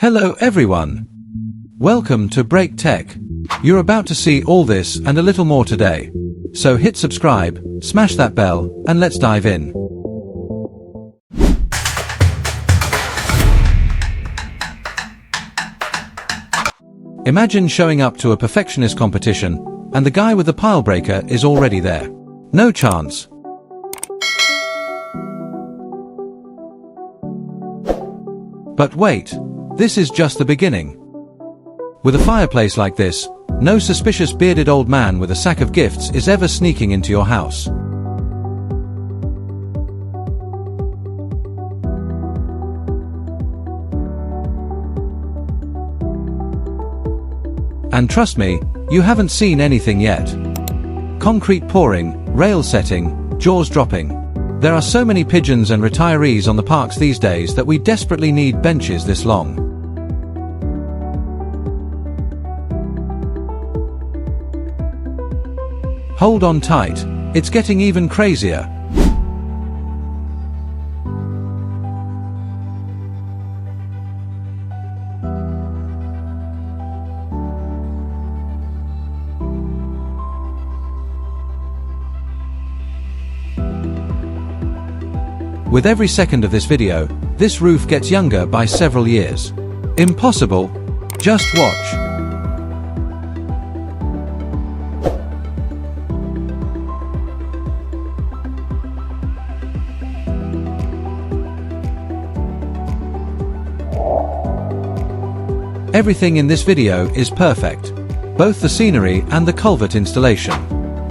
Hello everyone. Welcome to Break Tech. You're about to see all this and a little more today. So hit subscribe, smash that bell, and let's dive in. Imagine showing up to a perfectionist competition, and the guy with the pile breaker is already there. No chance. But wait, this is just the beginning. With a fireplace like this, no suspicious bearded old man with a sack of gifts is ever sneaking into your house. And trust me, you haven't seen anything yet. Concrete pouring, rail setting, jaws dropping. There are so many pigeons and retirees on the parks these days that we desperately need benches this long. Hold on tight, it's getting even crazier. With every second of this video, this roof gets younger by several years. Impossible? Just watch. Everything in this video is perfect. Both the scenery and the culvert installation.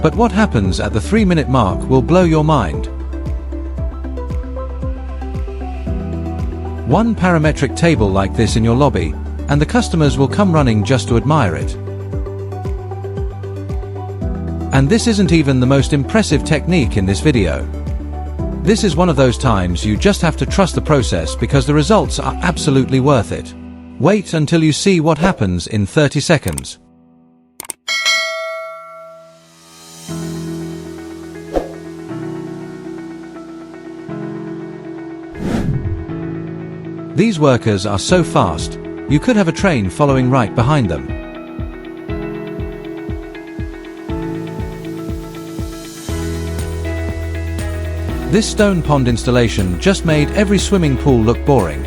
But what happens at the 3-minute mark will blow your mind. One parametric table like this in your lobby, and the customers will come running just to admire it. And this isn't even the most impressive technique in this video. This is one of those times you just have to trust the process because the results are absolutely worth it. Wait until you see what happens in 30 seconds. These workers are so fast, you could have a train following right behind them. This stone pond installation just made every swimming pool look boring.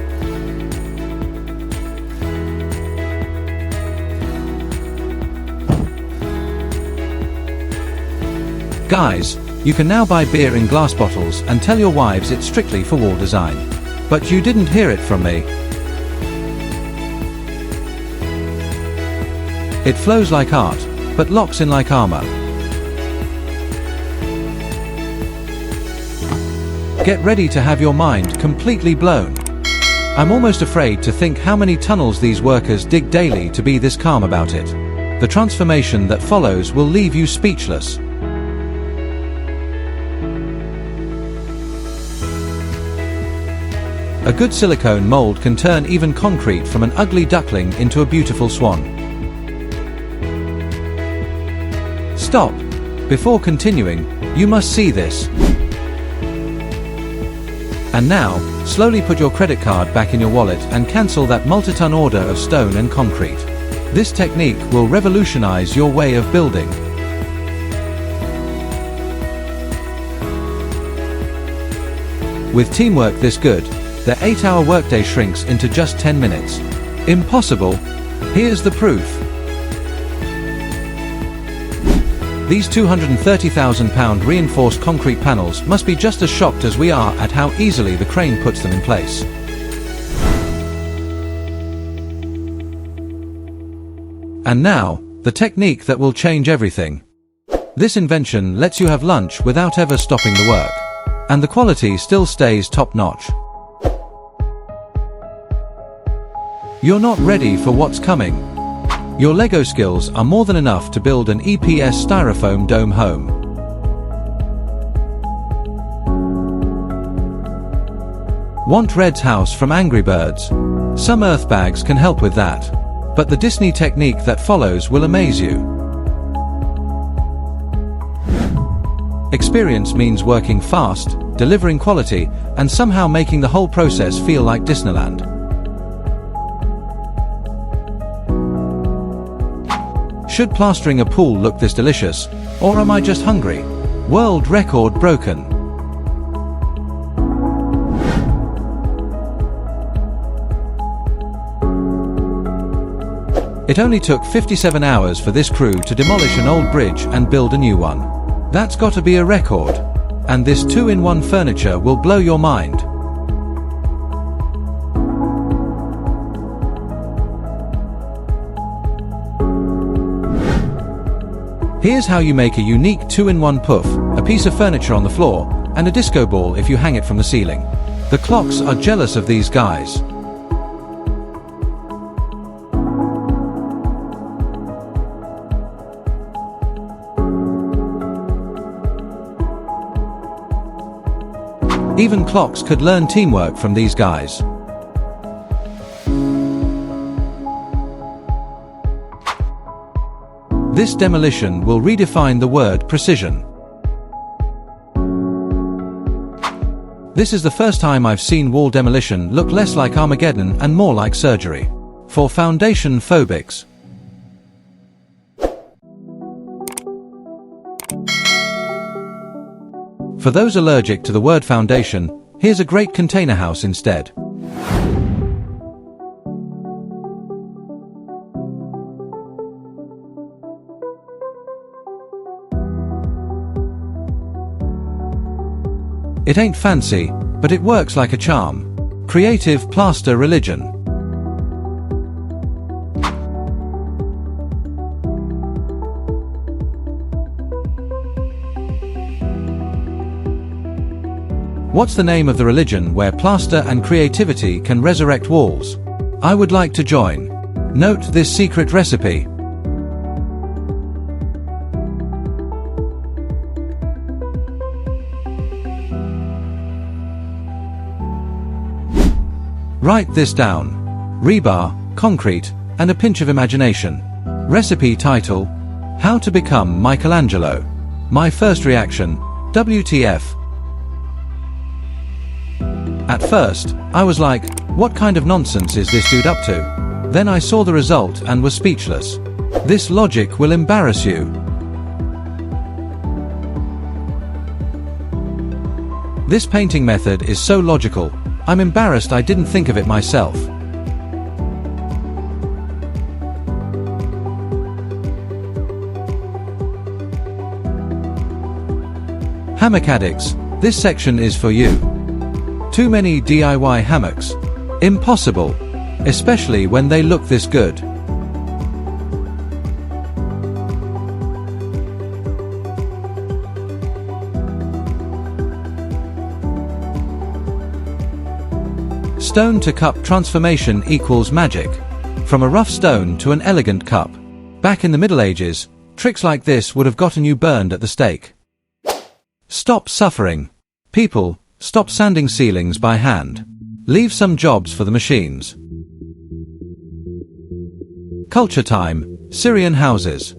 Guys, you can now buy beer in glass bottles and tell your wives it's strictly for wall design. But you didn't hear it from me. It flows like art, but locks in like armor. Get ready to have your mind completely blown. I'm almost afraid to think how many tunnels these workers dig daily to be this calm about it. The transformation that follows will leave you speechless. A good silicone mold can turn even concrete from an ugly duckling into a beautiful swan. Stop! Before continuing, you must see this. And now, slowly put your credit card back in your wallet and cancel that multi-ton order of stone and concrete. This technique will revolutionize your way of building. With teamwork this good, their 8-hour workday shrinks into just 10 minutes. Impossible? Here's the proof. These £230,000 reinforced concrete panels must be just as shocked as we are at how easily the crane puts them in place. And now, the technique that will change everything. This invention lets you have lunch without ever stopping the work. And the quality still stays top-notch. You're not ready for what's coming. Your Lego skills are more than enough to build an EPS styrofoam dome home. Want Red's house from Angry Birds? Some earth bags can help with that. But the Disney technique that follows will amaze you. Experience means working fast, delivering quality, and somehow making the whole process feel like Disneyland. Should plastering a pool look this delicious, or am I just hungry? World record broken. It only took 57 hours for this crew to demolish an old bridge and build a new one. That's gotta be a record. And this 2-in-1 furniture will blow your mind. Here's how you make a unique 2-in-1 puff, a piece of furniture on the floor, and a disco ball if you hang it from the ceiling. The clocks are jealous of these guys. Even clocks could learn teamwork from these guys. This demolition will redefine the word precision. This is the first time I've seen wall demolition look less like Armageddon and more like surgery. For foundation phobics. For those allergic to the word foundation, here's a great container house instead. It ain't fancy, but it works like a charm. Creative plaster religion. What's the name of the religion where plaster and creativity can resurrect walls? I would like to join. Note this secret recipe. Write this down. Rebar, concrete, and a pinch of imagination. Recipe title: How to become Michelangelo. My first reaction: WTF. At first, I was like, what kind of nonsense is this dude up to? Then I saw the result and was speechless. This logic will embarrass you. This painting method is so logical, I'm embarrassed I didn't think of it myself. Hammock addicts, this section is for you. Too many DIY hammocks. Impossible. Especially when they look this good. Stone to cup transformation equals magic. From a rough stone to an elegant cup. Back in the Middle Ages, tricks like this would have gotten you burned at the stake. Stop suffering. People, stop sanding ceilings by hand. Leave some jobs for the machines. Culture time, Syrian houses.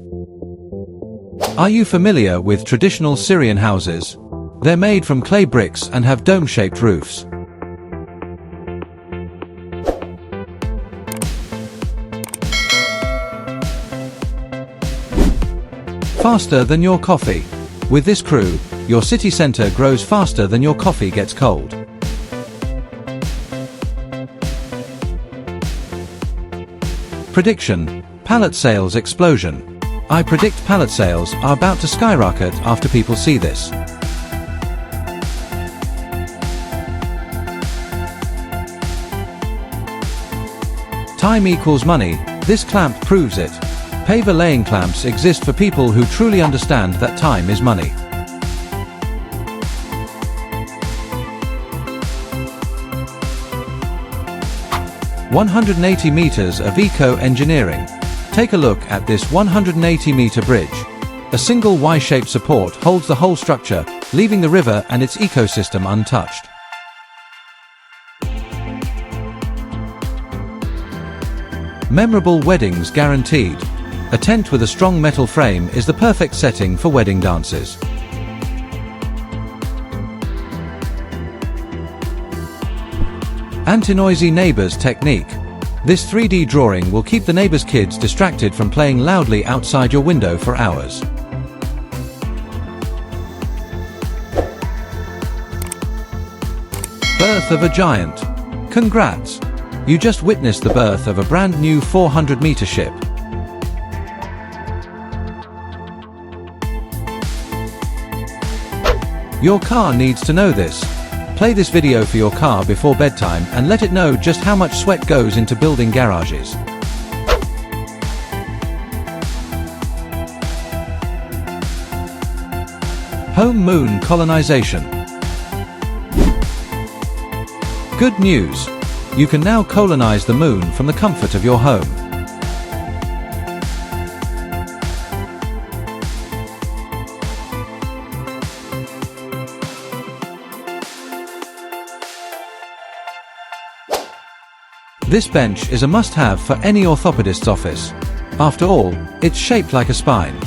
Are you familiar with traditional Syrian houses? They're made from clay bricks and have dome-shaped roofs. Faster than your coffee. With this crew, your city center grows faster than your coffee gets cold. Prediction: pallet sales explosion. I predict pallet sales are about to skyrocket after people see this. Time equals money. This clamp proves it. Paver laying clamps exist for people who truly understand that time is money. "180 meters of eco-engineering." Take a look at this 180-meter bridge. A single Y-shaped support holds the whole structure, leaving the river and its ecosystem untouched. Memorable weddings guaranteed. A tent with a strong metal frame is the perfect setting for wedding dances. Anti-noisy neighbors technique. This 3D drawing will keep the neighbor's kids distracted from playing loudly outside your window for hours. Birth of a giant. Congrats! You just witnessed the birth of a brand new 400-meter ship. Your car needs to know this. Play this video for your car before bedtime and let it know just how much sweat goes into building garages. Home moon colonization. Good news! You can now colonize the moon from the comfort of your home. This bench is a must-have for any orthopedist's office. After all, it's shaped like a spine.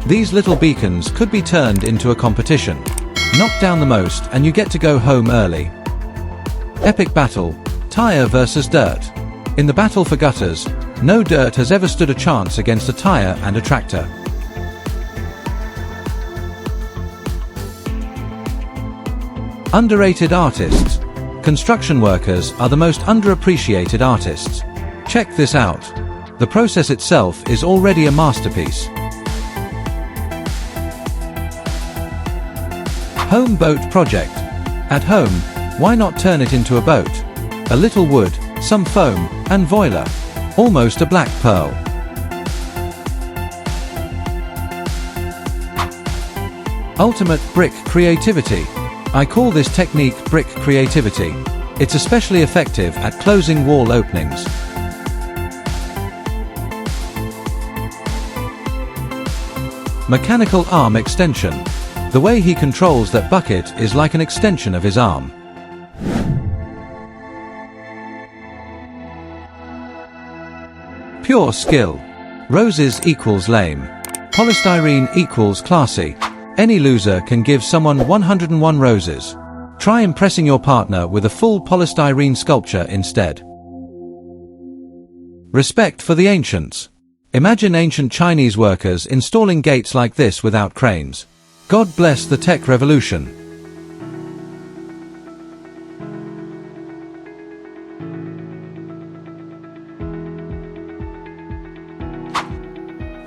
These little beacons could be turned into a competition. Knock down the most and you get to go home early. Epic battle, tire versus dirt. In the battle for gutters, no dirt has ever stood a chance against a tire and a tractor. Underrated artists. Construction workers are the most underappreciated artists. Check this out. The process itself is already a masterpiece. Home boat project. At home, why not turn it into a boat? A little wood, some foam, and voila. Almost a black pearl. Ultimate brick creativity. I call this technique brick creativity. It's especially effective at closing wall openings. Mechanical arm extension. The way he controls that bucket is like an extension of his arm. Pure skill. Roses equals lame. Polystyrene equals classy. Any loser can give someone 101 roses. Try impressing your partner with a full polystyrene sculpture instead. Respect for the ancients. Imagine ancient Chinese workers installing gates like this without cranes. God bless the tech revolution.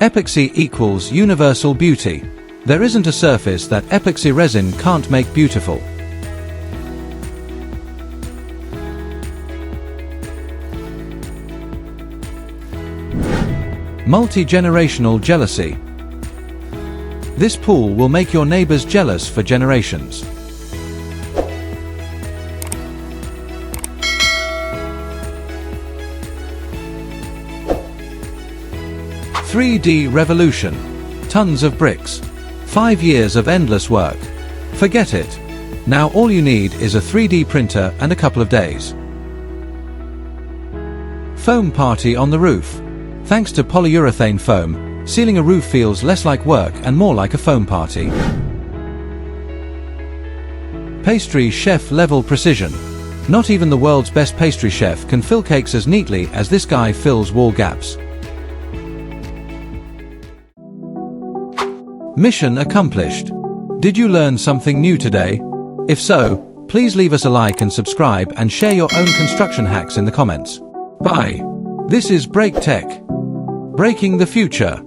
Epoxy equals universal beauty. There isn't a surface that epoxy resin can't make beautiful. Multi-generational jealousy. This pool will make your neighbors jealous for generations. "3D revolution. Tons of bricks. 5 years of endless work. Forget it. Now all you need is a 3D printer and a couple of days." Foam party on the roof. Thanks to polyurethane foam, sealing a roof feels less like work and more like a foam party. Pastry chef level precision. Not even the world's best pastry chef can fill cakes as neatly as this guy fills wall gaps. Mission accomplished. Did you learn something new today? If so, please leave us a like and subscribe and share your own construction hacks in the comments. Bye. This is Break Tech. Breaking the future.